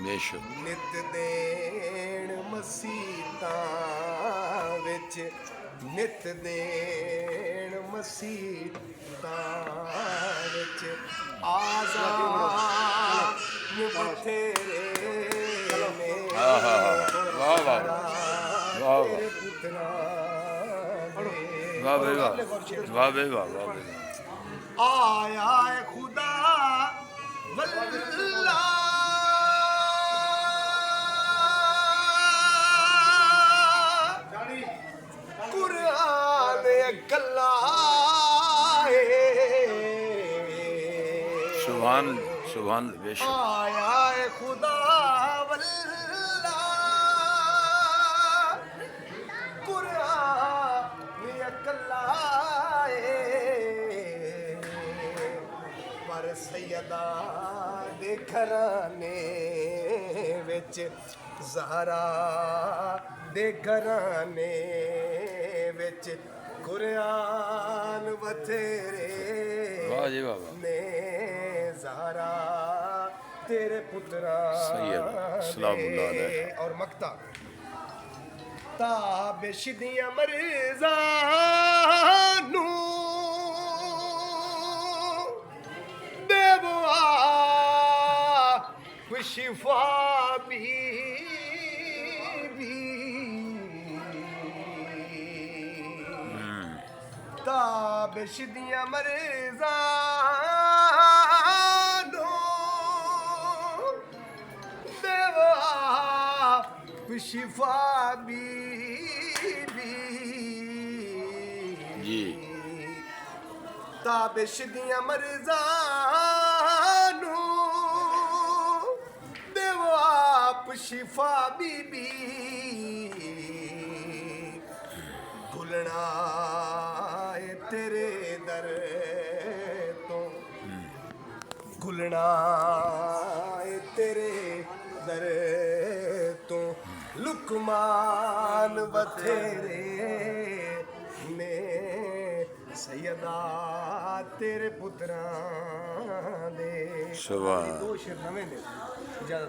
ਬੇਸ਼ੱਕ ਨਿਤ ਦੇਣ ਮਸੀਤਾਂ ਵਿੱਚ, ਨਿਤ ਦੇਣ ਮਸੀਤਾਂ ਵਿੱਚ ਆਜ਼ਾਦ ਬਥੇਰੇ ਨੇ। ਵਾਹ ਵਾਹ ਵਾਹ ਵਾਹ ਤੇਰੇ ਪੁੱਤਰਾਂ ਦੇ। ਵਾਹ ਬਈ ਵਾਹ ਵਾਹ ਬਈ ਵਾਹ ਵਾਹ ਬਈ ਆਇਆ ਏ ਖੁਦਾ ਵੱਲਾ ਕੁਰਾਨ ਕੱਲਾ ਏ। ਸੁਭਾਨ ਸੁਭਾਨ ਬੇਸ਼ੱਕ ਆਇਆ ਏ ਖੁਦਾ ਵੱਲਾ ਕੁਰਾਨ ਕੱਲਾ ਏ। ਪਰ ਸੈਯਦਾ ਦੇ ਘਰਾਨੇ ਵਿੱਚ, ਜ਼ਹਰਾ ਦੇ ਘਰਾਨੇ ਵਿੱਚ ਕੁਰਾਨ ਬਥੇਰੇ ਵਾਹ ਜੀ ਵਾਹ ਵਾਹ ਨੇ। ਜ਼ਹਰਾ तेरे पुत्रा सलामुल्लाह अलैह। और मक्ता ताबिश दिया मर्ज़ा नू देवा शिफा भी ताबिश दिया मर्ज़ा शिफा जी ताबिश दिया मर्ज़ा नू देवो आप शिफा बीबी। घुलना है तेरे दर तो, घुलना है तेरे दर तो। लुकमान बथेरे ने सैयदा तेरे पुत्रां दे। सुभान दो शेर नवें ने ज्यादा